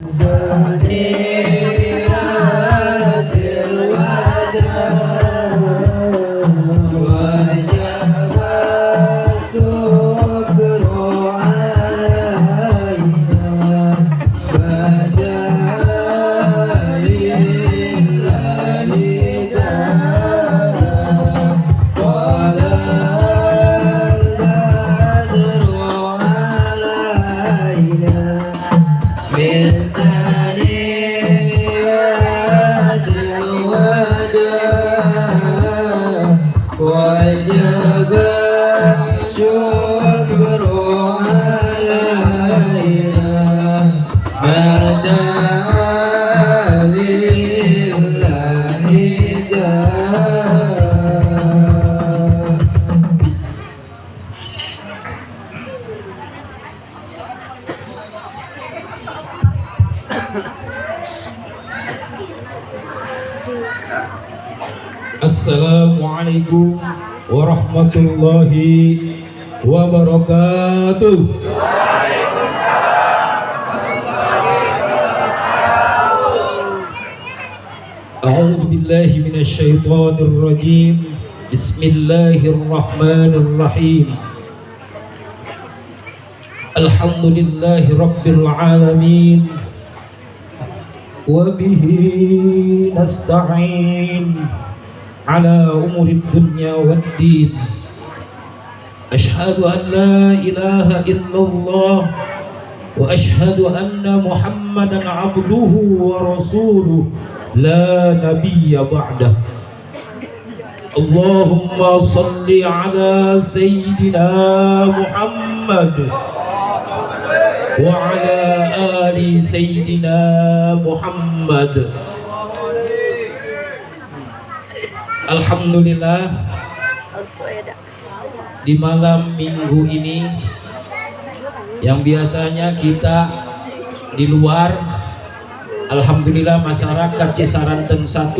زنيات الوداع وجب الشكر علينا بدا لله قال البدر علينا من ثنيات الوداع وجب الشكر علينا مردا لله Assalamualaikum warahmatullahi wabarakatuh. A'udzu billahi minasyaitonir rajim. Bismillahirrahmanirrahim. Alhamdulillahi rabbil alamin. Wa bihi nasta'in ala umuri dunya waddin. Ashhadu an la ilaha illallah wa ashhadu anna Muhammadan abduhu wa rasuluh la nabiyya ba'dah. Allahumma salli ala sayyidina Muhammad wa ala ali sayyidina Muhammad. Alhamdulillah, di malam minggu ini yang biasanya kita di luar, alhamdulillah masyarakat Cisaranten 1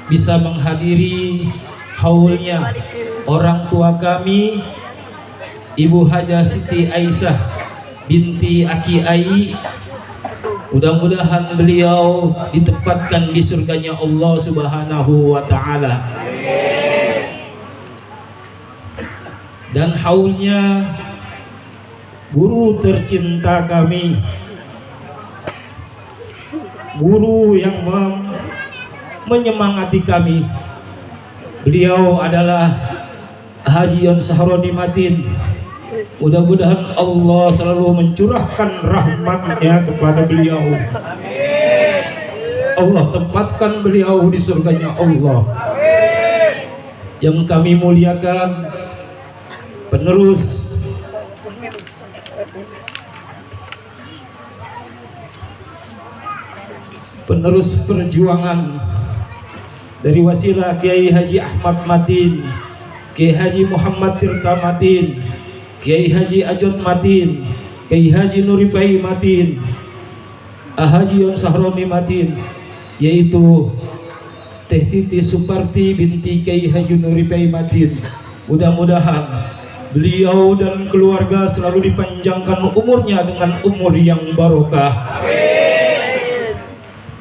bisa menghadiri haulnya orang tua kami Ibu Haja Siti Aisyah binti Aki Ai. Mudah-mudahan beliau ditempatkan di surganya Allah Subhanahu wa ta'ala. Dan haulnya guru tercinta kami, guru yang menyemangati kami. Beliau adalah Haji Yon Sahroni Matin. Mudah-mudahan Allah selalu mencurahkan rahmatnya kepada beliau. Allah tempatkan beliau di surganya Allah. Yang kami muliakan penerus perjuangan dari wasilah Kiai Haji Ahmad Matin, Kiai Haji Muhammad Tirta Matin, Kiai Haji Ajot Matin, Kiai Haji Nuripai Matin, Haji Yon Sahroni Matin, yaitu Teh Titi Suparti binti Kiai Haji Nuripai Matin. Mudah-mudahan beliau dan keluarga selalu dipanjangkan umurnya dengan umur yang barokah.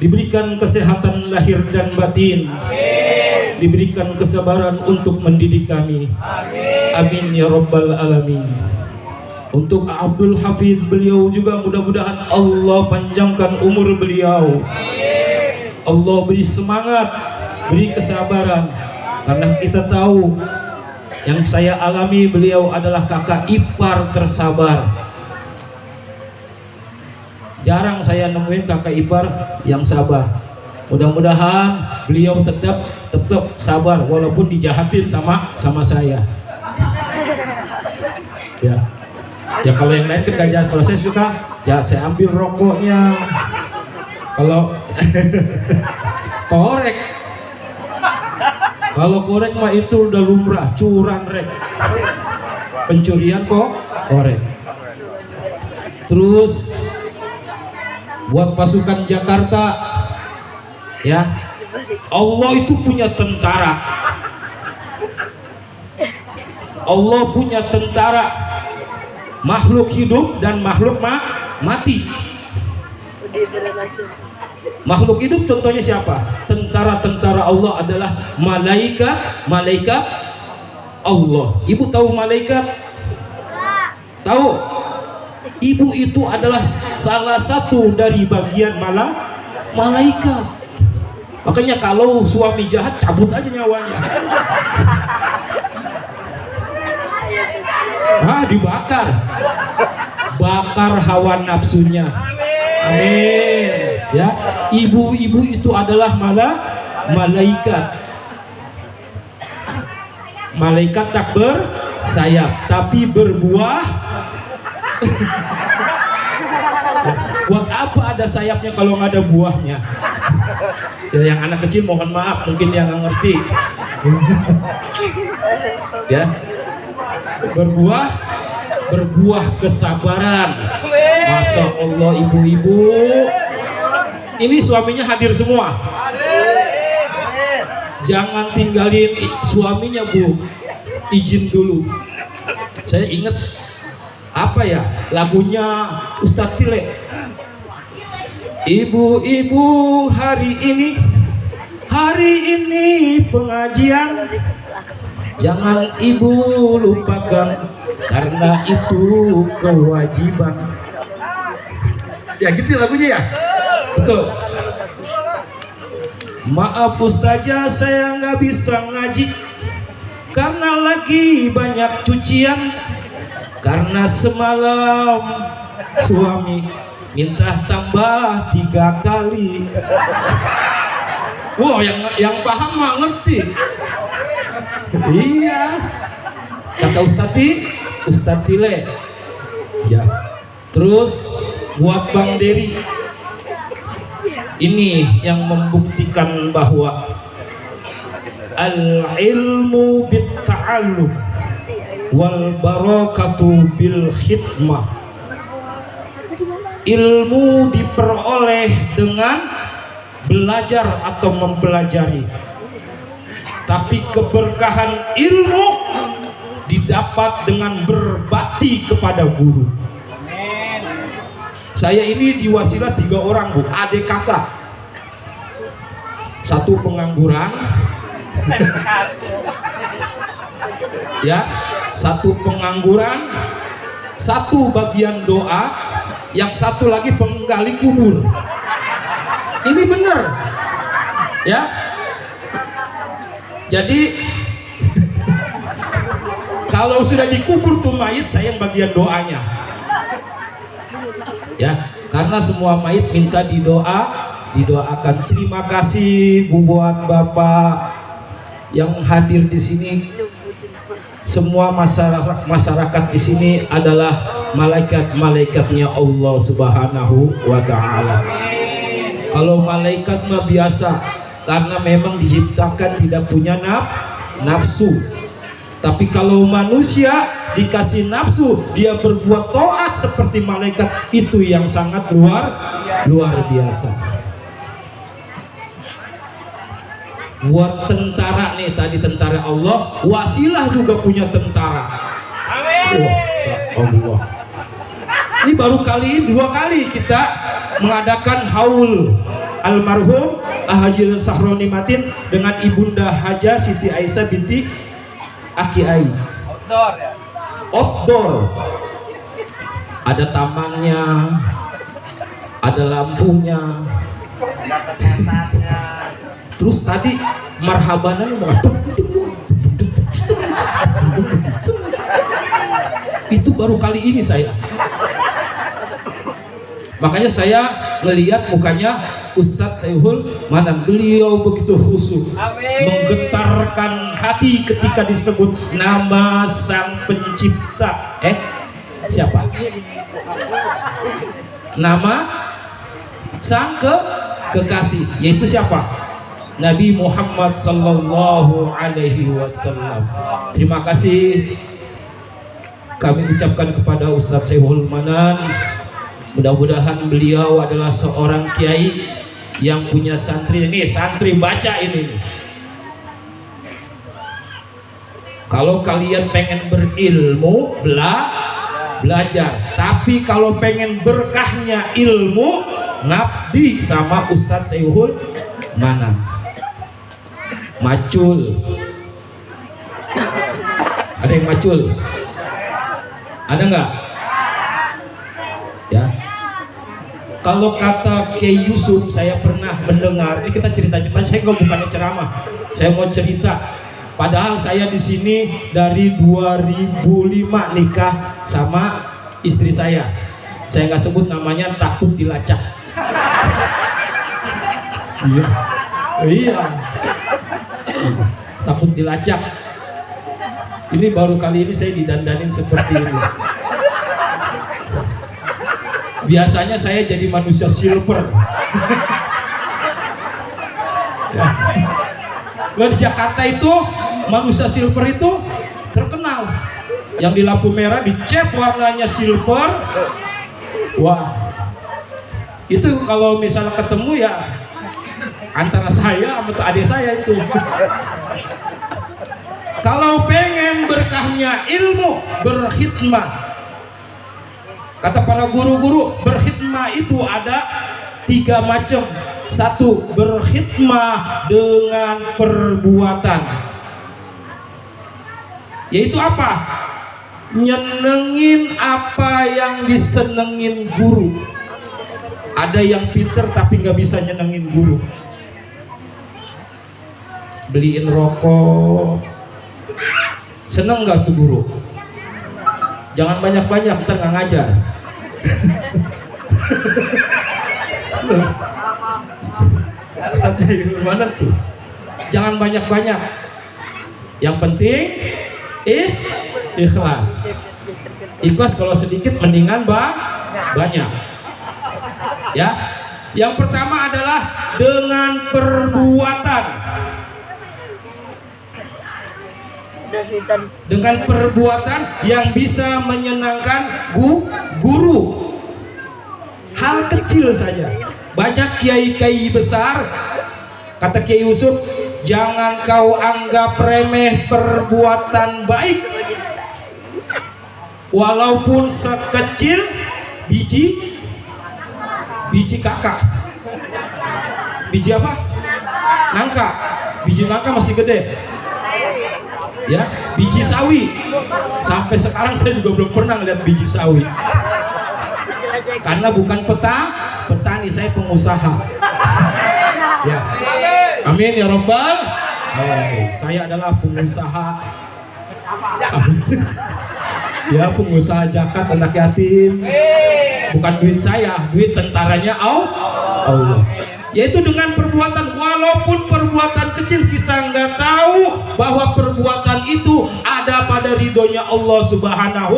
Diberikan kesehatan lahir dan batin. Diberikan kesabaran untuk mendidik kami. Amin ya rabbal alamin. Untuk Abdul Hafiz, beliau juga mudah-mudahan Allah panjangkan umur beliau. Allah beri semangat, beri kesabaran. Karena kita tahu yang saya alami, beliau adalah kakak ipar tersabar. Jarang saya nemuin kakak ipar yang sabar. Mudah-mudahan beliau tetap sabar walaupun dijahatin sama saya. Ya kalau yang lain kan jahat. Kalau saya suka jahat, saya ambil rokoknya. Kalau korek, kalau korek mah itu udah lumrah, curan rek. Pencurian kok korek. Terus buat pasukan Jakarta, ya, Allah itu punya tentara. Allah punya tentara makhluk hidup dan makhluk mati. Makhluk hidup contohnya siapa? Tentara-tentara Allah adalah malaikat Allah. Ibu tahu malaikat? Tahu? Ibu itu adalah salah satu dari bagian malaikat. Makanya kalau suami jahat, cabut aja nyawanya. Dibakar. Bakar hawa nafsunya. Amin. Ya, ibu-ibu itu adalah malaikat. Malaikat tak bersayap, tapi berbuah. Buat apa ada sayapnya kalau nggak ada buahnya? Ya, yang anak kecil mohon maaf, mungkin yang nggak ngerti. Ya, berbuah kesabaran. Masya Allah, ibu-ibu. Ini suaminya hadir semua. Jangan tinggalin suaminya, Bu. Izin dulu. Saya ingat apa ya lagunya Ustadz Tile. Ibu-ibu, hari ini pengajian, jangan ibu lupakan, karena itu kewajiban. Ya gitu lagunya ya. Betul. Maaf Ustazah, saya nggak bisa ngaji karena lagi banyak cucian, karena semalam suami minta tambah 3 kali. Wow, yang paham mah ngerti. Iya. Kata Ustadz Tile. Ya. Terus buat Bang Dery, ini yang membuktikan bahwa al-ilmu bit-ta'allum wal barakatu bil khidmah. Ilmu diperoleh dengan belajar atau mempelajari, tapi keberkahan ilmu didapat dengan berbakti kepada guru. Saya ini diwasilah 3 orang, Bu, adik kakak. 1 pengangguran, ya, 1 pengangguran, 1 bagian doa, yang 1 lagi penggali kubur. Ini benar, ya. Jadi kalau sudah dikubur tuh mayit, saya yang bagian doanya. Ya, karena semua mayit minta didoakan. Terima kasih Bu, buat Bapak yang hadir di sini. Semua masyarakat di sini adalah malaikat-malaikatnya Allah Subhanahu wa Ta'ala. Kalau malaikat mah biasa, karena memang diciptakan tidak punya nafsu. Tapi kalau manusia dikasih nafsu, dia berbuat taat seperti malaikat, itu yang sangat luar biasa. Buat tentara nih, tadi tentara Allah, wasilah juga punya tentara. Allah. Ini baru 2 kali kita mengadakan haul almarhum Haji Sahroni Matin dengan Ibunda Haja Siti Aisyah binti Aki Ai. Outdoor. Ada tamannya, ada lampunya, terus tadi marhabannya itu baru kali ini saya. Makanya saya melihat mukanya Ustadz Saihul Manan, beliau begitu khusyuk, menggetarkan hati ketika disebut nama Sang Pencipta. Siapa? Nama Sang Kekasih, yaitu siapa? Nabi Muhammad sallallahu alaihi wasallam. Terima kasih kami ucapkan kepada Ustadz Saihul Manan. Mudah-mudahan beliau adalah seorang kiai yang punya santri. Ini santri baca ini. Kalau kalian pengen berilmu, belajar. Tapi kalau pengen berkahnya ilmu, ngabdi sama Ustadz Seyhul Manan. Macul. Ada yang macul? Ada nggak? Ya. Kalau kata Kiai Yusuf, saya pernah mendengar. Ini kita cerita-cerita. Saya nggak bukannya ceramah. Saya mau cerita. Padahal saya di sini dari 2005 nikah sama istri saya. Saya nggak sebut namanya, takut dilacak. Iya. Iya. Takut dilacak. Ini baru kali ini saya didandanin seperti ini. Biasanya saya jadi manusia silver. Nah, di Jakarta itu manusia silver itu terkenal. Yang di lampu merah dicat warnanya silver. Wah, itu kalau misalnya ketemu ya antara saya sama adik saya itu. Kalau pengen berkahnya ilmu, berkhidmat. Kata para guru-guru, berkhidmah itu ada 3 macam. 1, berkhidmah dengan perbuatan. Yaitu apa? Nyenengin apa yang disenengin guru. Ada yang pinter tapi nggak bisa nyenengin guru. Beliin rokok. Seneng nggak tuh guru? Jangan banyak-banyak, ntar nggak ngajar. Ustaz Seyhul Manan tuh, jangan banyak-banyak. Yang penting ikhlas. Ikhlas kalau sedikit mendingan banyak. Ya. Yang pertama adalah dengan perbuatan. Dengan perbuatan yang bisa menyenangkan guru. Hal kecil saja. Banyak kiai-kiai besar, kata Kiai Yusuf, jangan kau anggap remeh perbuatan baik, walaupun sekecil biji kakak. Biji apa? Nangka. Biji nangka masih gede. Ya, biji sawi. Sampai sekarang saya juga belum pernah lihat biji sawi. Karena bukan petani, saya pengusaha. Ya. Amin ya Rabbal alamin. Saya adalah pengusaha. Ya, pengusaha zakat anak yatim. Bukan duit saya, duit tentaranya Allah. Yaitu dengan perbuatan, walaupun perbuatan kecil, kita nggak tahu bahwa perbuatan itu ada pada ridhonya Allah Subhanahu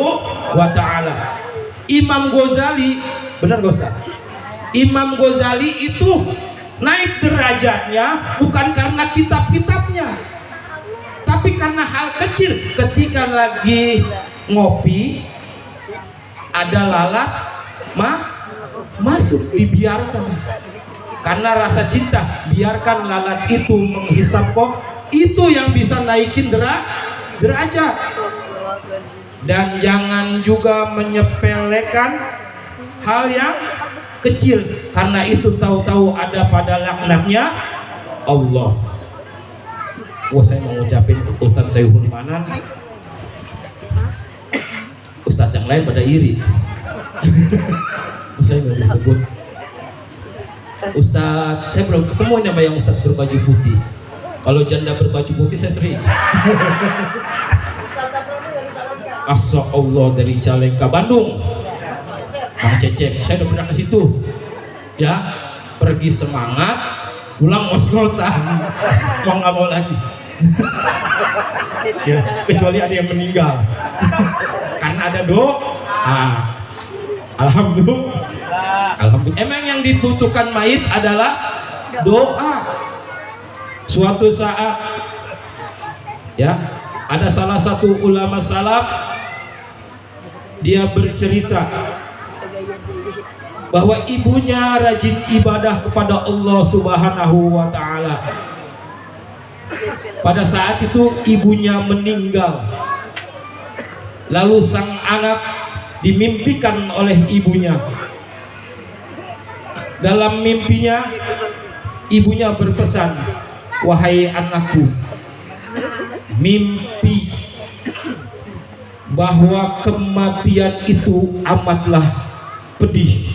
wa ta'ala. Imam Ghazali, benar gak Ustaz? Imam Ghazali itu naik derajatnya bukan karena kitab-kitabnya, tapi karena hal kecil. Ketika lagi ngopi, ada lalat masuk, dibiarkan. Karena rasa cinta, biarkan lalat itu menghisap kok. Itu yang bisa naikin derajat. Dan jangan juga menyepelekan hal yang kecil, karena itu tahu-tahu ada pada laknatnya Allah. Wah, saya mau ngucapin Ustadz Seyhul Manan, Ustadz yang lain pada iri. Saya nggak disebut. Ustadz, saya belum ketemu sama yang Ustadz berbaju putih. Kalau janda berbaju putih saya sering. Asa Allah dari Calengka, Bandung. Bang Cecep, saya udah pernah ke situ. Ya, pergi semangat, pulang ngos-ngosan. Mau nggak mau lagi. Ya, kecuali ada yang meninggal. Karena ada doa. Alhamdulillah. Emang yang dibutuhkan mayit adalah doa. Suatu saat, ya, ada salah satu ulama salaf, dia bercerita bahwa ibunya rajin ibadah kepada Allah Subhanahu wa ta'ala. Pada saat itu ibunya meninggal. Lalu sang anak dimimpikan oleh ibunya. Dalam mimpinya ibunya berpesan, wahai anakku, mimpi bahwa kematian itu amatlah pedih,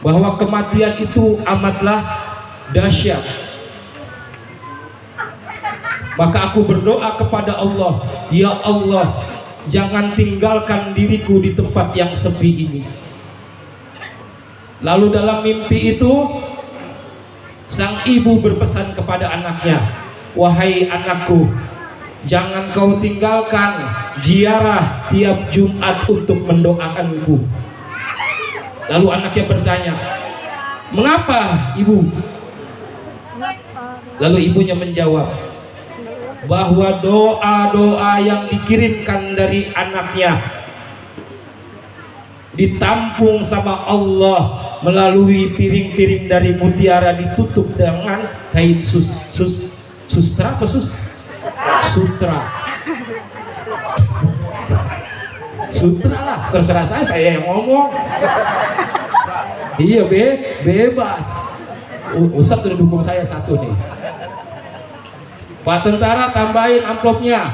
bahwa kematian itu amatlah dahsyat. Maka aku berdoa kepada Allah, ya Allah, jangan tinggalkan diriku di tempat yang sepi ini. Lalu dalam mimpi itu sang ibu berpesan kepada anaknya, wahai anakku, jangan kau tinggalkan ziarah tiap Jumat untuk mendoakanku. Lalu anaknya bertanya, mengapa ibu? Lalu ibunya menjawab bahwa doa-doa yang dikirimkan dari anaknya ditampung sama Allah melalui piring-piring dari mutiara, ditutup dengan kain sutra apa sutra lah, terserah saya yang ngomong. Iya, bebas. Ustadz udah dukung saya satu nih. Pak tentara tambahin amplopnya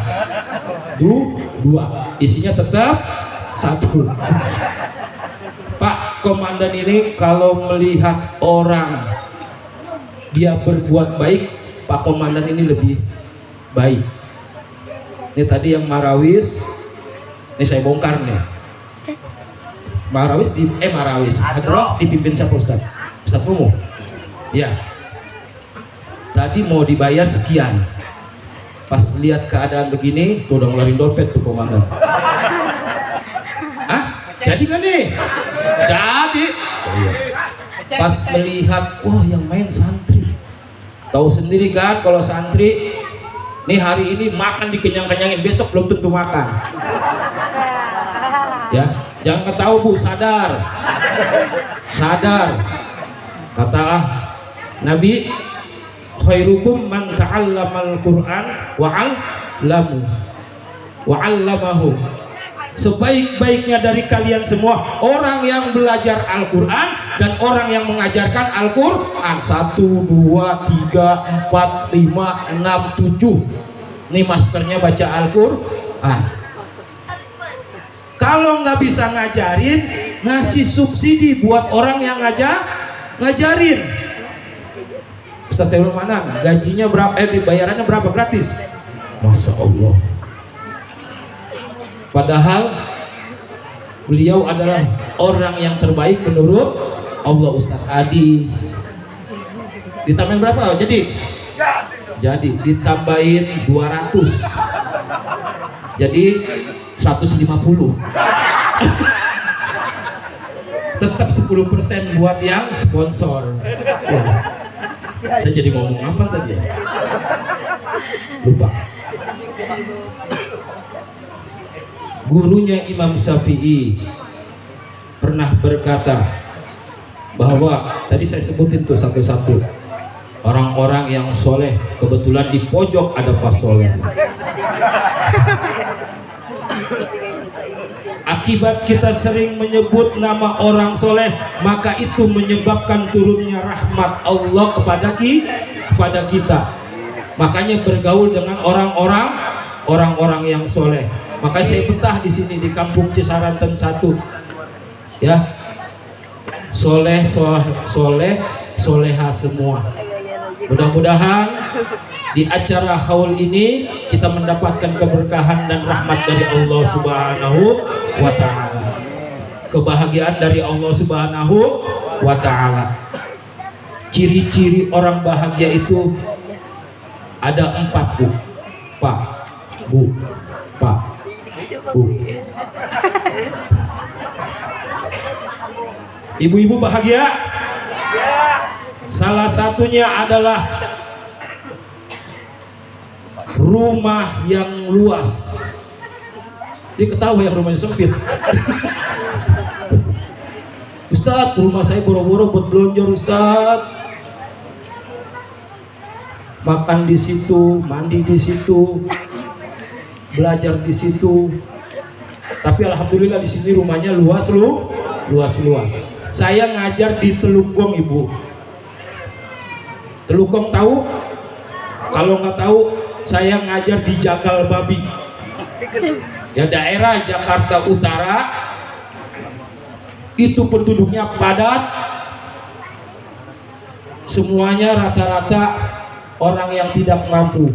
2, isinya tetap 1. Pak komandan ini kalau melihat orang dia berbuat baik, Pak komandan ini lebih baik. Ini tadi yang Marawis, ini saya bongkar nih. Marawis Hadroh dipimpin siapa Ustaz? Ustaz Romo. Ya. Tadi mau dibayar sekian. Pas lihat keadaan begini, tuh udah ngeluarin dompet tuh komandan. Jadi kan nih? Jadi. Oh, iya. Pas melihat, wah yang main santri. Tahu sendiri kan kalau santri, nih hari ini makan dikenyang-kenyangin, besok belum tentu makan. Ya, jangan ketahui Bu, sadar. Kata Nabi, khairukum man ta'allamal Qur'an wa'allamahu. Sebaik-baiknya dari kalian semua orang yang belajar Al-Quran dan orang yang mengajarkan Al-Quran. 1, 2, 3, 4, 5, 6, 7. Nih masternya baca Al-Quran. Kalau nggak bisa ngajarin, ngasih subsidi buat orang yang ngajarin. Ustaz Saiful Manan, gajinya berapa? Bayarannya berapa? Gratis. Masya Allah. Padahal beliau adalah orang yang terbaik menurut Allah. Ustaz Adi ditambahin berapa? Jadi ditambahin 200, jadi 150. Tetap 10% buat yang sponsor. Saya jadi ngomong apa tadi ya? Lupa. Gurunya Imam Syafi'i pernah berkata bahwa, tadi saya sebutin tuh satu-satu orang-orang yang soleh, kebetulan di pojok ada Pak Soleh. Akibat kita sering menyebut nama orang soleh, maka itu menyebabkan turunnya rahmat Allah kepada kita. Makanya bergaul dengan orang-orang yang soleh. Makanya saya betah di sini di Kampung Cisaranten 1. Ya, soleha semua. Mudah-mudahan di acara haul ini kita mendapatkan keberkahan dan rahmat dari Allah Subhanahu wa ta'ala, kebahagiaan dari Allah Subhanahu wa ta'ala. Ciri-ciri orang bahagia itu ada 4, Bu. Pak, Bu. Ibu-ibu bahagia? Salah satunya adalah rumah yang luas. Dia ketawa yang rumahnya sempit. Ustadz, rumah saya boro-boro buat belonjor Ustadz. Makan di situ, mandi di situ, belajar di situ. Tapi alhamdulillah di sini rumahnya luas. Saya ngajar di Telukgong, Ibu. Telukgong tahu? Kalau nggak tahu, saya ngajar di Jagal Babi. Ya, daerah Jakarta Utara. Itu penduduknya padat. Semuanya rata-rata orang yang tidak mampu.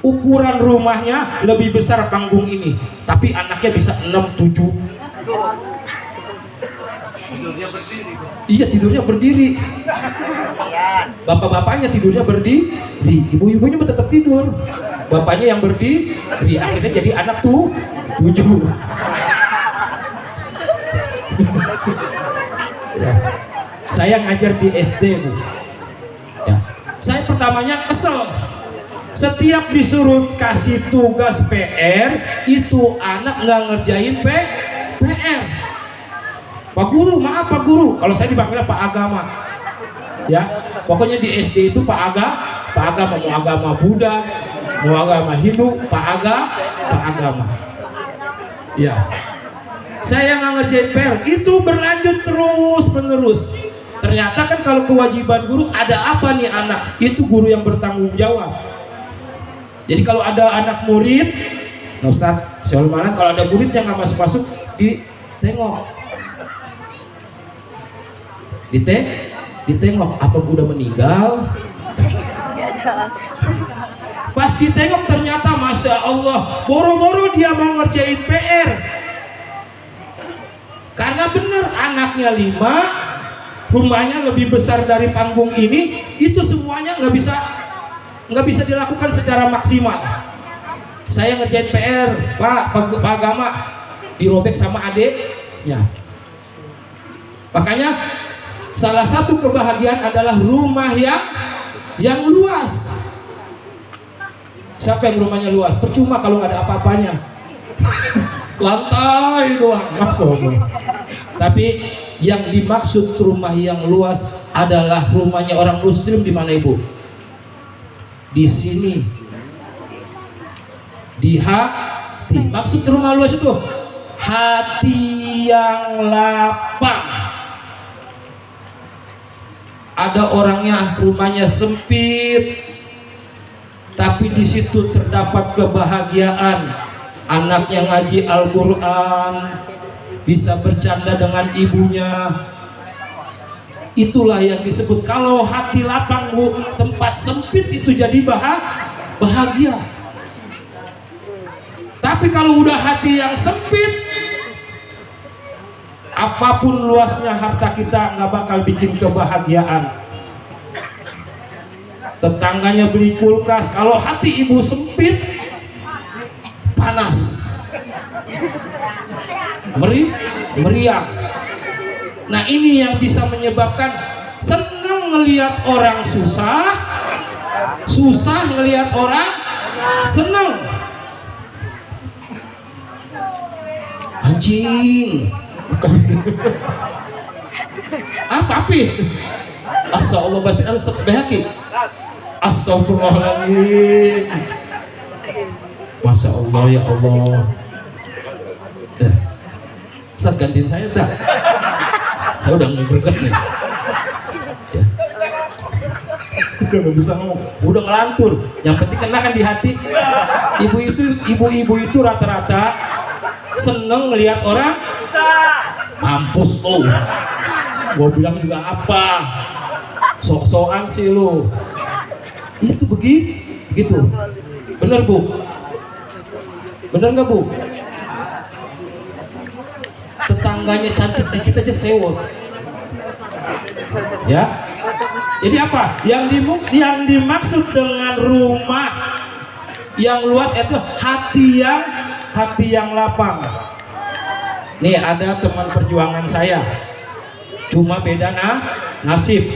Ukuran rumahnya lebih besar panggung ini, tapi anaknya bisa 6-7. Iya, tidurnya berdiri. Bapak-bapaknya tidurnya berdiri, ibu-ibunya tetap tidur. Bapaknya yang berdiri, akhirnya jadi anak tuh 7. Ya. Saya ngajar di SD, Bu. Ya. Saya pertamanya kesel. Setiap disuruh kasih tugas PR, itu anak nggak ngerjain PR. Pak Guru, maaf Pak Guru, kalau saya dipanggilnya Pak Agama. Ya, pokoknya di SD itu Pak Agama, mau agama Buddha, mau agama Hindu, Pak Agama. Ya, saya nggak ngerjain PR, itu berlanjut terus menerus. Ternyata kan kalau kewajiban guru, ada apa nih anak? Itu guru yang bertanggung jawab. Jadi kalau ada anak murid, nah Ustaz, saya malam kalau ada murid yang nggak masuk ditengok, ditengok apa udah meninggal. Pas ditengok ternyata Masya Allah, boro-boro dia mau ngerjain PR. Karena benar anaknya 5, rumahnya lebih besar dari panggung ini, itu semuanya nggak bisa dilakukan secara maksimal. Saya ngerjain PR, Pak Agama, dirobek sama adeknya. Makanya salah satu kebahagiaan adalah rumah yang luas. Siapa yang rumahnya luas? Percuma kalau nggak ada apa-apanya. Lantai doang, maksudnya. Tapi yang dimaksud rumah yang luas adalah rumahnya orang Muslim. Di mana, Ibu? Di sini, di hati. Maksud rumah luas itu hati yang lapang. Ada orangnya rumahnya sempit, tapi di situ terdapat kebahagiaan. Anaknya ngaji Al-Quran, bisa bercanda dengan ibunya. Itulah yang disebut kalau hati lapang, Bu. Tempat sempit itu jadi bahagia. Tapi kalau udah hati yang sempit, apapun luasnya harta kita nggak bakal bikin kebahagiaan. Tetangganya beli kulkas, kalau hati ibu sempit, panas, meriang. Nah, ini yang bisa menyebabkan senang ngelihat orang susah ngelihat orang senang. Anjing. Apa api? Astagfirullahaladzim, harus sebehaki. Astagfirullahaladzim. Masya Allah, ya Allah. Ustaz, gantiin saya tak? Saya udah ngegerget nih. Ya. Udah gak bisa ngomong, udah ngelantur. Yang penting kenakan di hati. Ibu-ibu itu rata-rata seneng ngelihat orang mampus lo. Gua bilang juga apa? Sok-sokan sih lo. Itu begitu. Bener, Bu? Bener nggak, Bu? Tetangganya cantik dikit aja sewot. Ya. Jadi apa? Yang dimaksud dengan rumah yang luas itu hati yang lapang. Nih ada teman perjuangan saya, cuma beda nasib.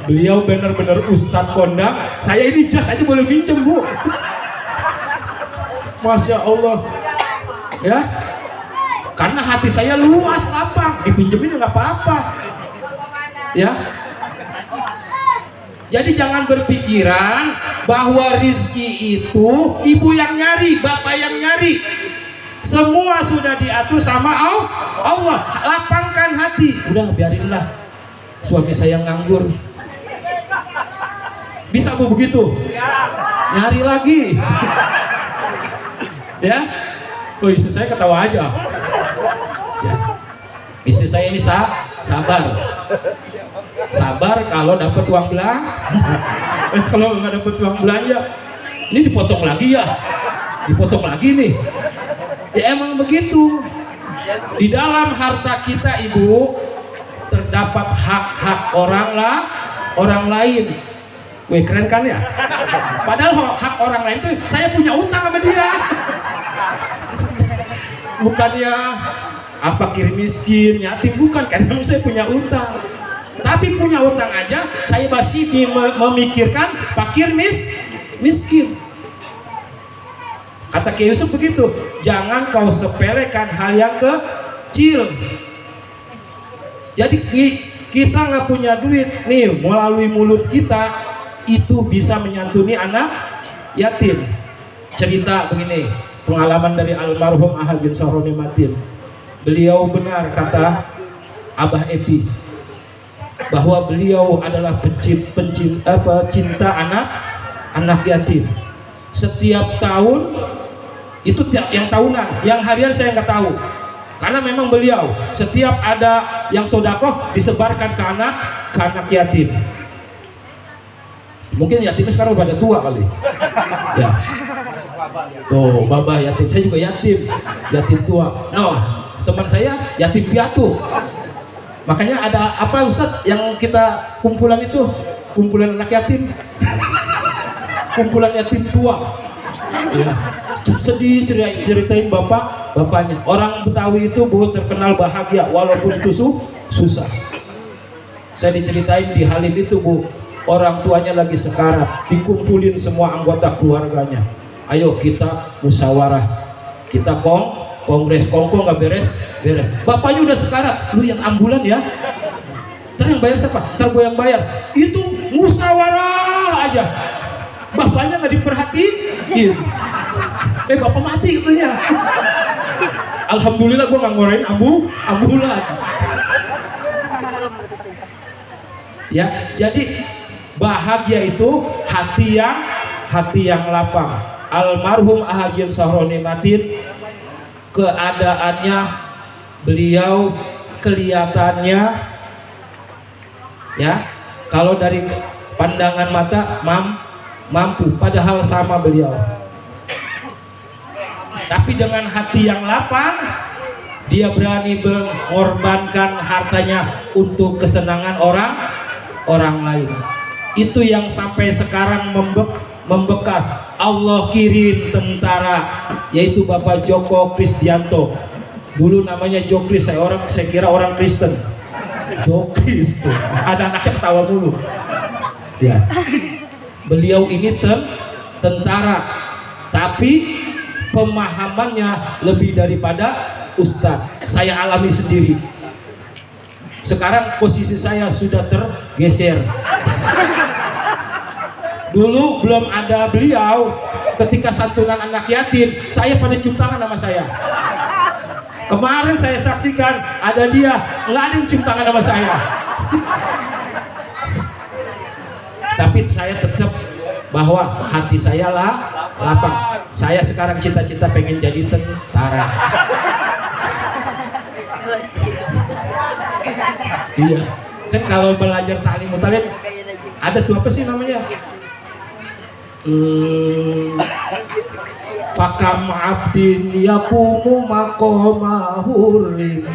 Beliau benar-benar Ustadz kondang. Saya ini jas aja boleh pinjam, Bu. Masya Allah. Ya. Karena hati saya luas, lapang, dipinjemin nggak apa-apa. Ya. Jadi jangan berpikiran bahwa rizki itu ibu yang nyari, bapak yang nyari. Semua sudah diatur sama Allah. Lapangkan hati. Udah biarinlah suami saya nganggur. Bisa Bu begitu? Nyari lagi. Ya. Oh, istri saya ketawa aja. Ya. Istri saya ini sabar. Sabar kalau dapat uang belanja. Kalau nggak dapat uang belanja, ini dipotong lagi ya. Dipotong lagi nih. Ya emang begitu. Di dalam harta kita Ibu terdapat hak-hak orang lain. Wih, keren kan ya? Padahal hak orang lain tuh saya punya utang sama dia. Bukannya apa kirim miskin, yatim, bukan, karena saya punya utang. Tapi punya utang aja saya masih memikirkan fakir miskin. Kata Kiai Yusuf begitu, jangan kau sepelekan hal yang kecil. Jadi kita nggak punya duit nih, melalui mulut kita itu bisa menyantuni anak yatim. Cerita begini, pengalaman dari almarhum Haji Sahroni Matin. Beliau benar kata Abah Epi bahwa beliau adalah pencinta anak yatim. Setiap tahun itu yang tahunan, yang harian saya nggak tahu. Karena memang beliau setiap ada yang sodakoh disebarkan ke anak yatim. Mungkin yatimnya sekarang udah tua kali. Ya. Tuh, babah yatim, saya juga yatim tua. No, teman saya yatim piatu. Makanya ada apa Ustaz yang kita kumpulan itu? Kumpulan anak yatim. Kumpulan yatim tua. Ya. Sedih ceritain bapaknya. Orang Betawi itu Bu terkenal bahagia walaupun itu susah. Saya diceritain di Halim itu Bu, orang tuanya lagi sekarat, dikumpulin semua anggota keluarganya. Ayo kita musyawarah, kita kongres, kongko nggak beres. Bapaknya udah sekarat, lu yang ambulan ya. Ntar yang bayar siapa? Ntar gue yang bayar. Itu musyawarah aja. Bapaknya nggak diperhatiin. Bapak mati katanya. Alhamdulillah gue nggak ngorain ambulan. Ya, jadi bahagia itu hati yang lapang. Almarhum Haji Sahroni Matin, keadaannya beliau kelihatannya ya kalau dari pandangan mata mampu, padahal sama beliau. Tapi dengan hati yang lapang, dia berani mengorbankan hartanya untuk kesenangan orang lain. Itu yang sampai sekarang membekas. Allah kirim tentara, yaitu Bapak Joko Krisdianto. Dulu namanya Jokris, saya kira orang Kristen. Jokris tuh, ada anaknya ketawa mulu. Ya. Beliau ini tentara, tapi pemahamannya lebih daripada ustadz. Saya alami sendiri. Sekarang posisi saya sudah tergeser. Dulu belum ada beliau, ketika santunan anak yatim, saya pada cium tangan sama saya. Kemarin saya saksikan ada dia, nggak ada yang cium tangan sama saya. Tapi saya tetap bahwa hati saya lapang. Saya sekarang cita-cita pengen jadi tentara. Iya. Kan kalau belajar ta'lim mutalib ada tuh apa sih namanya? Fakam abdin yakumu maqama hurrin.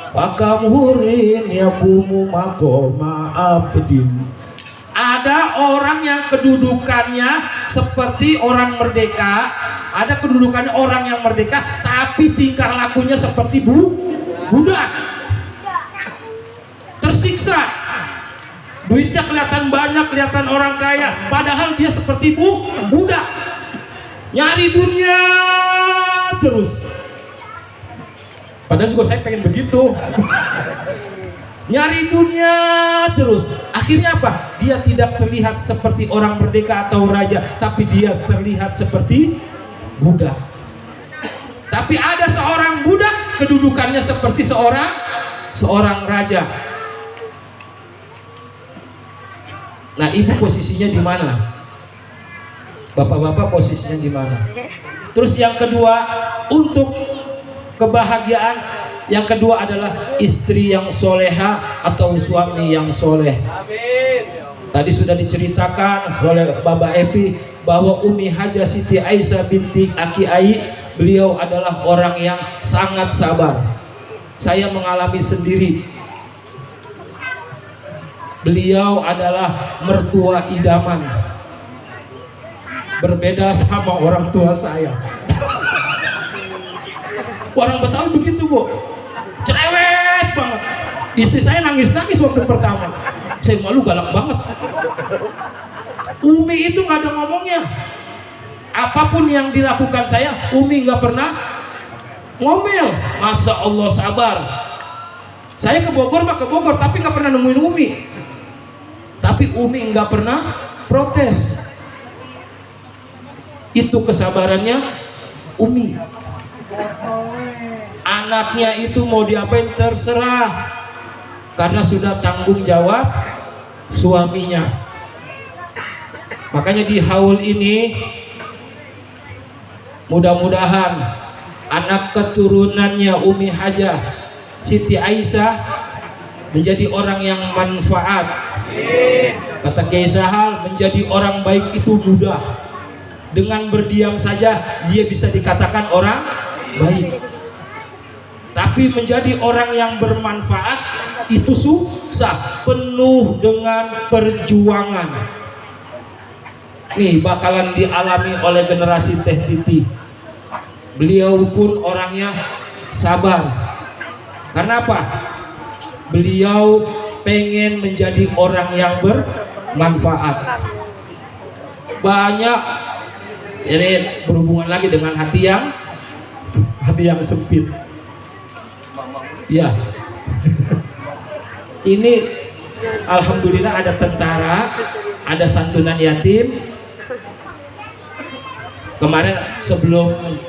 Fakam hurrin yakumu maqama abdin. Ada orang yang kedudukannya seperti orang merdeka, ada kedudukannya orang yang merdeka, tapi tingkah lakunya seperti budak. Tersiksa, duitnya kelihatan banyak, kelihatan orang kaya, padahal dia seperti budak. Nyari dunia terus. Padahal juga saya pengen begitu. Nyari dunia terus. Akhirnya apa? Dia tidak terlihat seperti orang merdeka atau raja, tapi dia terlihat seperti budak. Tapi ada seorang budak kedudukannya seperti seorang raja. Nah, ibu posisinya di mana? Bapak-bapak posisinya di mana? Terus yang kedua, untuk kebahagiaan, yang kedua adalah istri yang soleha atau suami yang soleh. Tadi sudah diceritakan oleh Bapak Epi bahwa Umi Hajah Siti Aisyah binti Aki Ai, beliau adalah orang yang sangat sabar. Saya mengalami sendiri. Beliau adalah mertua idaman. Berbeda sama orang tua saya. Orang Betawi begitu, Bu. Cerewet banget. Istri saya nangis-nangis waktu pertama. Saya malu, galak banget. Umi itu nggak ada ngomongnya. Apapun yang dilakukan saya, Umi nggak pernah ngomel. Masya Allah, sabar. Saya ke Bogor mah ke Bogor, tapi nggak pernah nemuin Umi. Tapi Umi nggak pernah protes. Itu kesabarannya Umi. Anaknya itu mau diapain terserah, karena sudah tanggung jawab suaminya. Makanya di haul ini mudah-mudahan anak keturunannya Umi Hajah Siti Aisyah menjadi orang yang manfaat. Kata Kiai Sahal, menjadi orang baik itu mudah. Dengan berdiam saja dia bisa dikatakan orang baik. Tapi menjadi orang yang bermanfaat itu susah, penuh dengan perjuangan. Nih bakalan dialami oleh generasi Teh Titi. Beliau pun orangnya sabar. Karena apa? Beliau pengen menjadi orang yang bermanfaat. Banyak ini berhubungan lagi dengan hati yang sempit. Ya. Ini alhamdulillah ada tentara, ada santunan yatim. Kemarin sebelum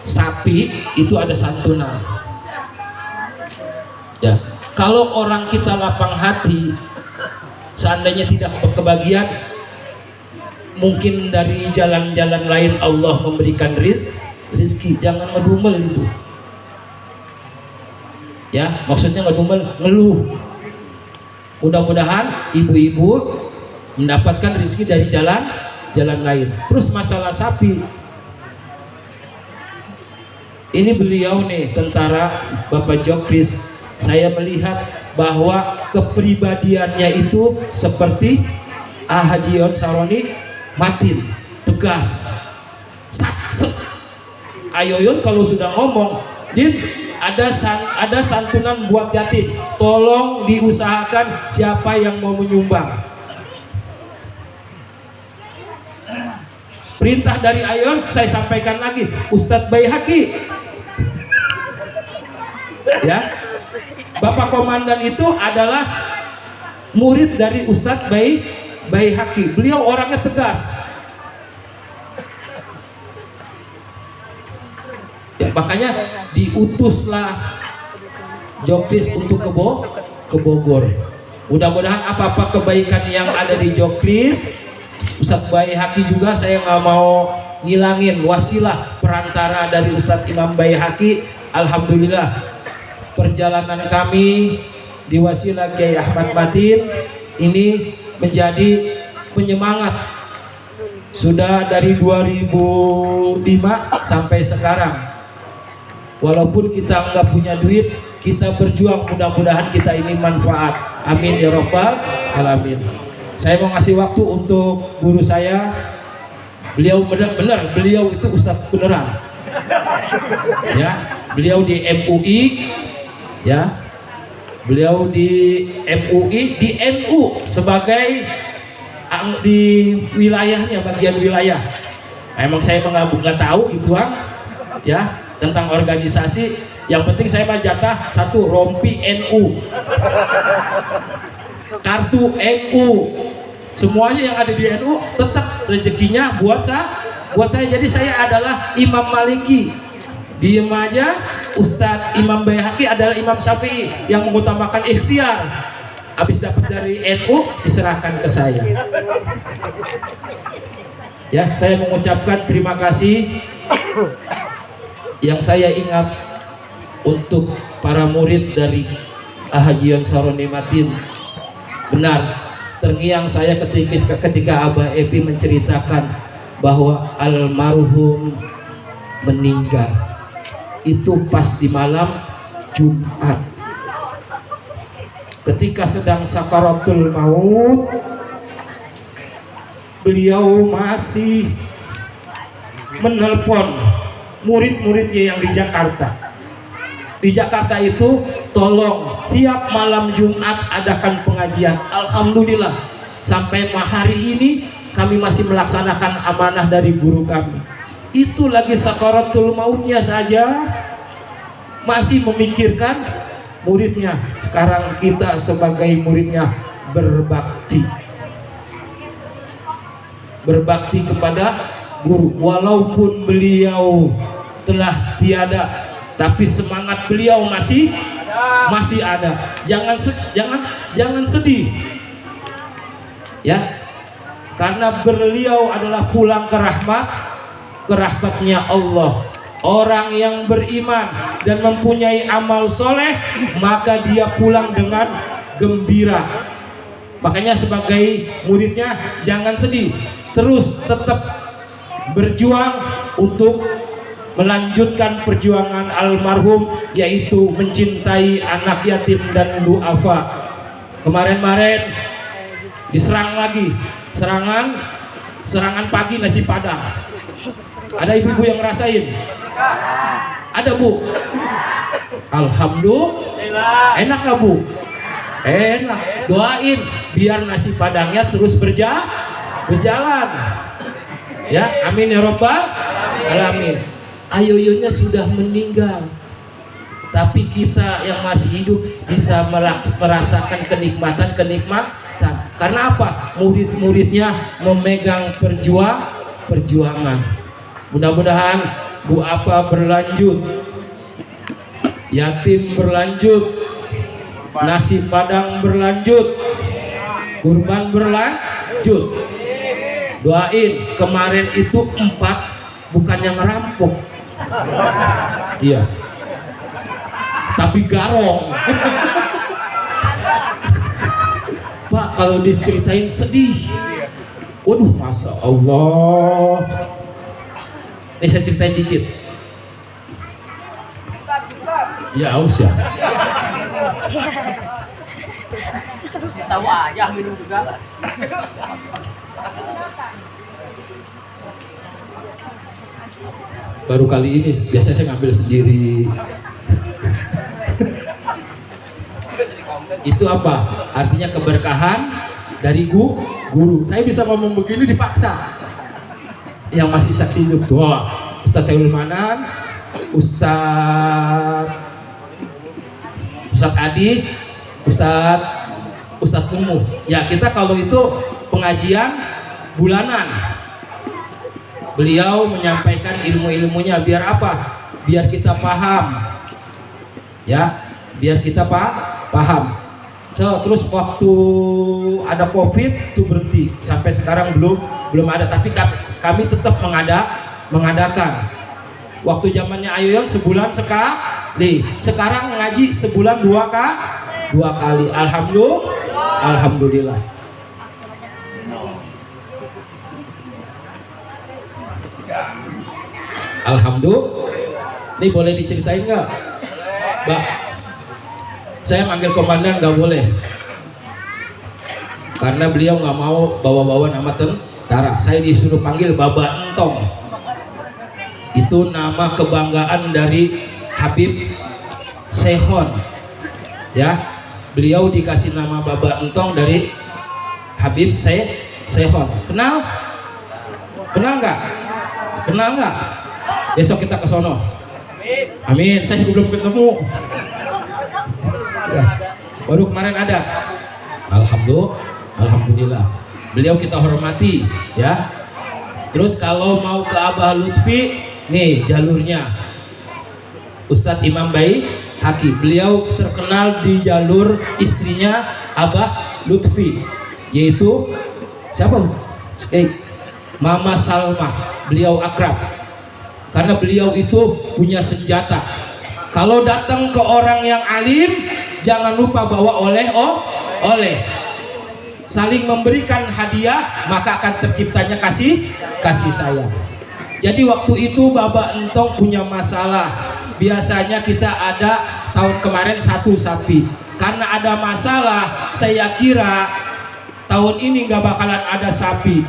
sapi itu ada santunan. Ya. Kalau orang kita lapang hati, seandainya tidak kebagian, mungkin dari jalan-jalan lain Allah memberikan rizki. Jangan ngedumel itu. Ya, maksudnya ngedumel, ngeluh. Mudah-mudahan ibu-ibu mendapatkan rizki dari jalan lain. Terus masalah sapi, ini beliau nih tentara Bapak Jokris. Saya melihat bahwa kepribadiannya itu seperti Haji Yon Saroni, matin, tegas. Ayoyon kalau sudah ngomong, Din, ada santunan buat yatim, tolong diusahakan siapa yang mau menyumbang. Perintah dari Ayoyon saya sampaikan lagi, Ustadz Baihaqi. Ya, Bapak Komandan itu adalah murid dari Ustadz Baihaqi. Beliau orangnya tegas. Ya, makanya diutuslah Jokris untuk ke Bogor. Mudah-mudahan apa-apa kebaikan yang ada di Jokris, Ustadz Baihaqi juga saya nggak mau ngilangin wasilah perantara dari Ustadz Imam Baihaqi. Alhamdulillah perjalanan kami di wasilah Kiai Ahmad Matin ini menjadi penyemangat. Sudah dari 2005 sampai sekarang. Walaupun kita nggak punya duit, kita berjuang, mudah-mudahan kita ini manfaat. Amin ya rabbal alamin. Saya mau ngasih waktu untuk guru saya. Beliau benar-benar, beliau itu ustadz beneran. Ya, beliau di MUI, ya, beliau di MUI, di NU sebagai di wilayahnya, bagian wilayah. Emang saya nggak tahu gituan, ya, tentang organisasi. Yang penting saya mah jatah satu, rompi NU, kartu NU, semuanya yang ada di NU tetap rezekinya buat saya. Jadi saya adalah Imam Maliki. Diem aja. Ustadz Imam Baihaqi adalah Imam Syafi'i yang mengutamakan ikhtiar. Habis dapat dari NU diserahkan ke saya. Ya, saya mengucapkan terima kasih. Yang saya ingat untuk para murid dari Haji Ansaruni Matin, benar terngiang saya ketika Abah Epi menceritakan bahwa almarhum meninggal itu pas di malam Jumat ketika sedang sakaratul maut. Beliau masih menelpon murid-muridnya yang di Jakarta. Di Jakarta itu tolong tiap malam Jumat adakan pengajian. Alhamdulillah sampai hari ini kami masih melaksanakan amanah dari guru kami. Itu lagi sakaratul mautnya saja masih memikirkan muridnya. Sekarang kita sebagai muridnya berbakti kepada guru. Walaupun beliau telah tiada, tapi semangat beliau masih ada. Jangan sedih ya, karena beliau adalah pulang ke rahmatnya Allah. Orang yang beriman dan mempunyai amal soleh, maka dia pulang dengan gembira. Makanya sebagai muridnya jangan sedih, terus tetap berjuang untuk melanjutkan perjuangan almarhum, yaitu mencintai anak yatim dan duafa. Kemarin diserang lagi, serangan pagi nasi padang. Ada ibu-ibu yang ngerasain? Ada Bu? Alhamdulillah. Enak gak Bu? Enak. Doain biar nasi padangnya terus berjalan. Ya, amin ya robbal alamin. Ayoyonya sudah meninggal, tapi kita yang masih hidup bisa merasakan kenikmatan. Karena apa? Murid-muridnya memegang perjuangan. Mudah-mudahan Bu Apa berlanjut, yatim berlanjut, nasi padang berlanjut, kurban berlanjut. Doain, kemarin itu 4 bukan yang ngerampok, iya, tapi garong. Pak, kalau diceritain sedih. Waduh, Masya Allah. Ini saya ceritain dikit. Ya, aus ya. Tahu aja minum juga. Baru kali ini, biasanya saya ngambil sendiri. Itu apa? Artinya keberkahan dari guru. Saya bisa ngomong begini dipaksa. Yang masih saksi hidup tuh, Ustaz Sayyidul Manan, Ustaz Adi, Ustaz Mumu. Ya, kita kalau itu pengajian bulanan. Beliau menyampaikan ilmu-ilmunya biar apa? Biar kita paham. Ya, biar kita paham. Terus waktu ada COVID itu berhenti. Sampai sekarang belum ada, tapi kami tetap mengadakan. Waktu zamannya Ayoyon sebulan sekali. Sekarang ngaji sebulan 2 kali. Alhamdulillah. Alhamdulillah. Ini boleh diceritain nggak, Mbak? Saya manggil komandan nggak boleh, karena beliau nggak mau bawa-bawa nama tentara. Saya disuruh panggil Baba Entong. Itu nama kebanggaan dari Habib Sehon. Ya, beliau dikasih nama Baba Entong dari Habib Sehon. Kenal nggak? Kenal nggak? Besok kita ke sono. Amin. Saya belum ketemu. Ya, baru kemarin ada. Alhamdulillah. Beliau kita hormati, ya. Terus kalau mau ke Abah Lutfi, nih jalurnya. Ustadz Imam Baihaqi. Beliau terkenal di jalur istrinya Abah Lutfi, yaitu siapa? Mama Salma. Beliau akrab karena beliau itu punya senjata. Kalau datang ke orang yang alim, jangan lupa bawa oleh. Saling memberikan hadiah, maka akan terciptanya kasih sayang. Jadi waktu itu Baba Entong punya masalah. Biasanya kita ada tahun kemarin 1 sapi. Karena ada masalah, saya kira tahun ini nggak bakalan ada sapi.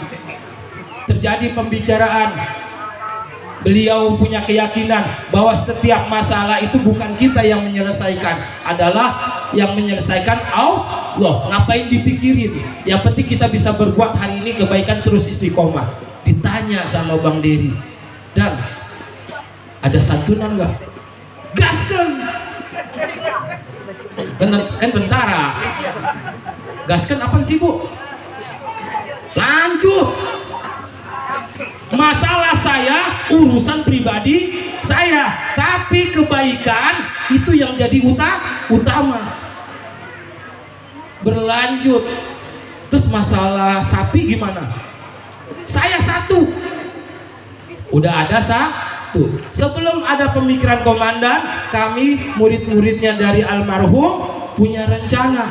Terjadi pembicaraan. Beliau punya keyakinan bahwa setiap masalah itu bukan kita yang menyelesaikan, adalah yang menyelesaikan Allah. Ngapain dipikirin? Yang penting kita bisa berbuat hari ini kebaikan, terus istiqomah. Ditanya sama Bang Dery, dan ada santunan nggak? Gaskan. Kan tentara. Gaskan apa sih, Bu? Lanjut. Masalah saya urusan pribadi saya, tapi kebaikan itu yang jadi utama. Berlanjut. Terus masalah sapi gimana? Saya 1. Udah ada 1. Sebelum ada pemikiran komandan, kami murid-muridnya dari almarhum punya rencana.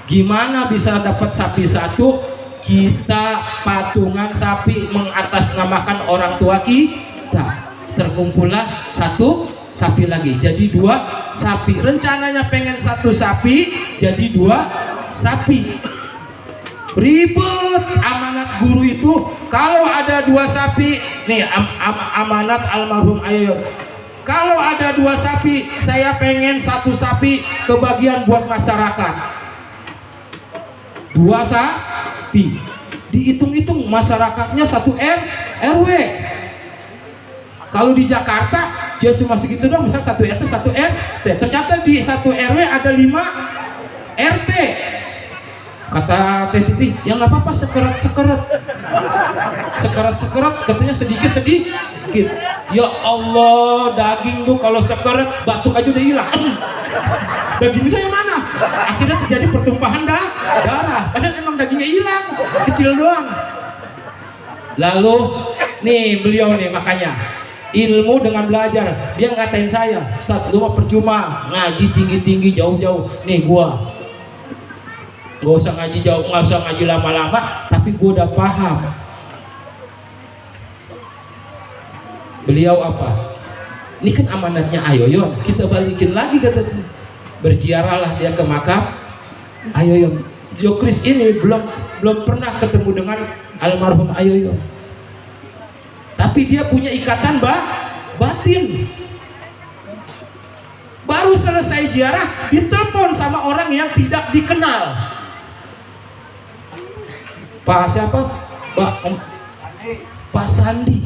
Gimana bisa dapat sapi 1? Kita patungan sapi mengatasnamakan orang tua kita. Terkumpullah 1 sapi lagi, jadi 2 sapi. Rencananya pengen 1 sapi jadi 2 sapi. Ribet. Amanat guru itu kalau ada 2 sapi nih, amanat almarhum Ayoyon, kalau ada 2 sapi saya pengen 1 sapi kebagian buat masyarakat. 2 sapi, dihitung-hitung masyarakatnya 1 RW. Kalau di Jakarta dia cuma segitu dong, misal 1 RT 1 RT. Ternyata di 1 RW ada 5 RT. Kata Teh Titi, ya nggak apa-apa, sekerat katanya sedikit. Ya Allah, daging tuh kalau sekerat batuk aja udah hilang. Daging saya mana? Akhirnya terjadi pertumpahan darah. Padahal emang dagingnya hilang, kecil doang. Lalu nih beliau nih, makanya ilmu dengan belajar. Dia ngatain saya, Ustaz, lu mah percuma ngaji tinggi-tinggi jauh-jauh. Nih gua nggak usah ngaji jauh, nggak usah ngaji lama-lama, tapi gue udah paham. Beliau apa? Ini kan amanatnya Ayoyon, kita balikin lagi, kata dia. Berziarahlah dia ke makam Ayoyon. Jokris ini belum pernah ketemu dengan almarhum Ayoyon, tapi dia punya ikatan batin. Baru selesai ziarah ditelepon sama orang yang tidak dikenal. Pak siapa? Pak Sandi.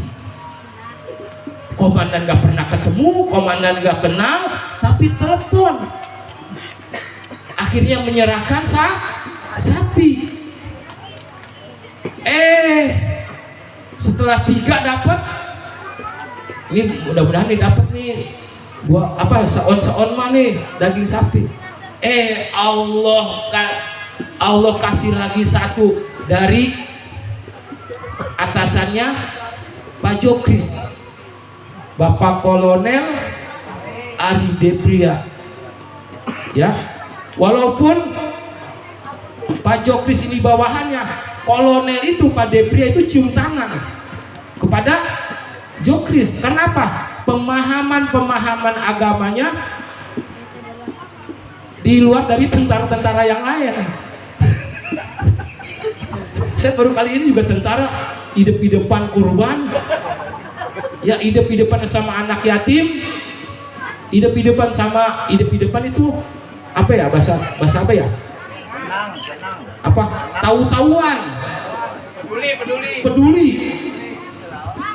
Komandan gak pernah ketemu, komandan gak kenal, tapi telepon. Akhirnya menyerahkan sapi. Setelah 3 dapat, ini mudah-mudahan nih dapat nih. Gua apa seon mah nih daging sapi. Allah kasih lagi 1 dari atasannya Pak Jokris, Bapak Kolonel Ari Depria. Ya, walaupun Pak Jokris ini bawahannya, Kolonel itu Pak Depria itu cium tangan kepada Jokris. Kenapa? Pemahaman agamanya di luar dari tentara-tentara yang lain. Saya baru kali ini juga tentara hidup-hidupan kurban, ya hidup-hidupan sama anak yatim, hidup-hidupan itu apa ya, bahasa apa ya? Apa? Tahu-tahuan. Peduli.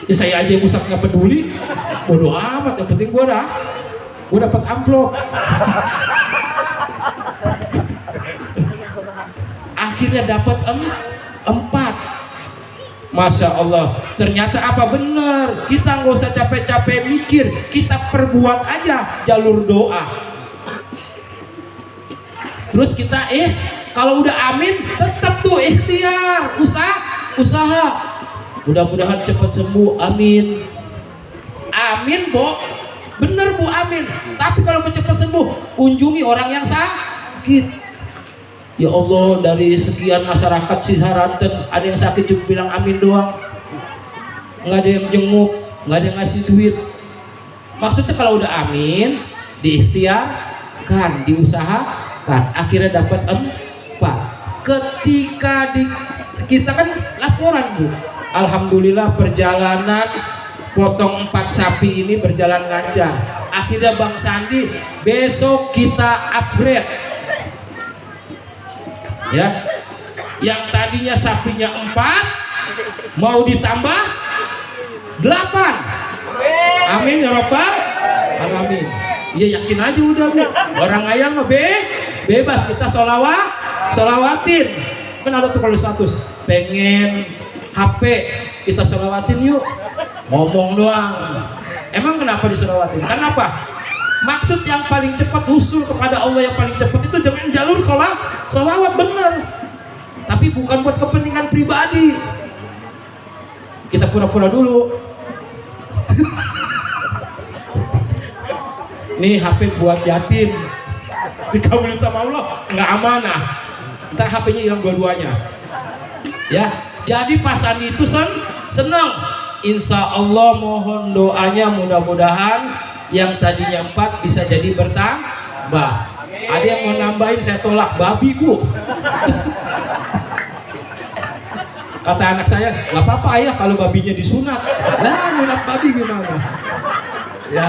Ya saya aja yang Ustaz nggak peduli, bodoh amat. Yang penting gue dapat amplop. Akhirnya dapat 4. Masya Allah, ternyata apa benar, kita nggak usah capek-capek mikir, kita perbuat aja jalur doa. Terus kita kalau udah amin tetap tuh ikhtiar, usaha. Mudah-mudahan cepat sembuh, amin. Amin, Bu. Bener, Bu, amin. Tapi kalau mau cepat sembuh, kunjungi orang yang sakit. Ya Allah, dari sekian masyarakat Cisaranten ada yang sakit cuma bilang amin doang, nggak ada yang jenguk, nggak ada yang ngasih duit. Maksudnya kalau udah amin, diikhtiarkan, diusahakan, akhirnya dapat 4. Ketika kita kan laporan, Bu, alhamdulillah perjalanan potong 4 sapi ini berjalan lancar. Akhirnya Bang Sandi, besok kita upgrade. Ya, yang tadinya sapinya 4 mau ditambah 8. Amin ya Rabbal alamin. Ya yakin aja udah, Bu. Orang ayam mah bebas, kita solawatin. Kan ada tuh kalau status pengen HP, kita solawatin yuk. Ngomong doang. Emang kenapa disolawatin? Kenapa? Maksud yang paling cepat, usul kepada Allah yang paling cepat itu dengan jalur sholawat bener. Tapi bukan buat kepentingan pribadi. Kita pura-pura dulu. Nih HP buat yatim, dikabulin sama Allah, nggak amanah. Ntar HP-nya hilang dua-duanya. Ya, jadi Pak Sandi itu senang. Insya Allah mohon doanya mudah-mudahan yang tadinya 4 bisa jadi bertambah. Ada yang mau nambahin, saya tolak, babi Bu. Kata anak saya, nggak apa-apa ayah kalau babinya disunat. Lah nyunat babi gimana? Ya.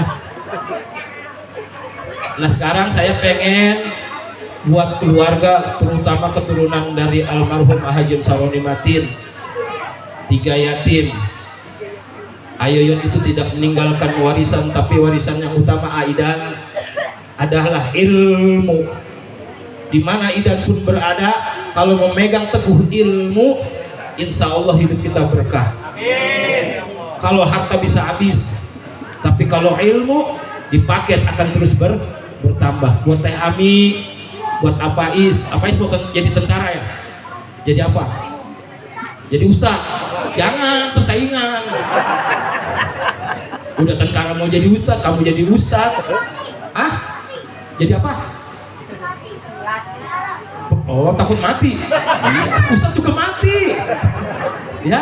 Nah sekarang saya pengen buat keluarga, terutama keturunan dari almarhum Haji Saroni Matin, 3 yatim. Ayoyon itu tidak meninggalkan warisan, tapi warisan yang utama Aidan adalah ilmu. Di mana Aidan pun berada, kalau memegang teguh ilmu, insya Allah hidup kita berkah. Kalau harta bisa habis, tapi kalau ilmu dipaket akan terus bertambah. Buat Teh Ami, buat Apais bukan jadi tentara ya? Jadi apa? Jadi ustaz? Jangan persaingan. Udah tentara mau jadi ustaz, kamu jadi ustaz. Jadi apa? Oh, takut mati. Ustaz juga mati. Ya.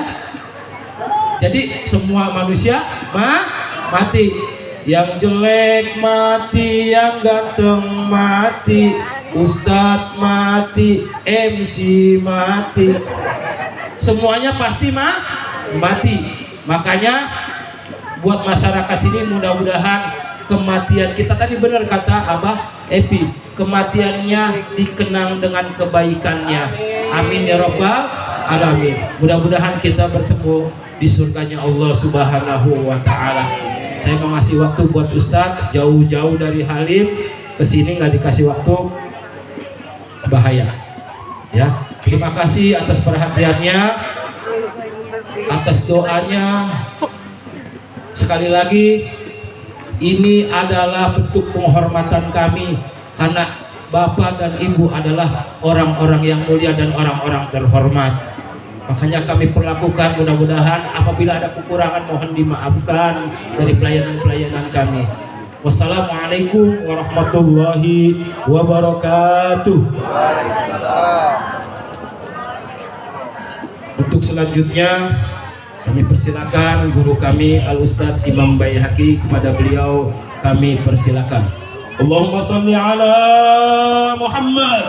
Jadi semua manusia mati. Yang jelek mati, yang ganteng mati, ustaz mati, MC mati. Semuanya pasti mati. Makanya buat masyarakat sini mudah-mudahan kematian kita, tadi benar kata Abah Epi, kematiannya dikenang dengan kebaikannya. Amin ya Rabbal alamin. Mudah-mudahan kita bertemu di surganya Allah Subhanahu wa taala. Saya mau ngasih waktu buat Ustadz, jauh-jauh dari Halim ke sini nggak dikasih waktu, bahaya. Ya, terima kasih atas perhatiannya, atas doanya. Sekali lagi, ini adalah bentuk penghormatan kami karena Bapak dan Ibu adalah orang-orang yang mulia dan orang-orang terhormat. Makanya kami perlakukan, mudah-mudahan apabila ada kekurangan mohon dimaafkan dari pelayanan-pelayanan kami. Wassalamualaikum warahmatullahi wabarakatuh. Untuk selanjutnya kami persilakan guru kami Al-Ustadz Imam Baihaqi, kepada beliau kami persilakan. Allahumma sholli ala Muhammad.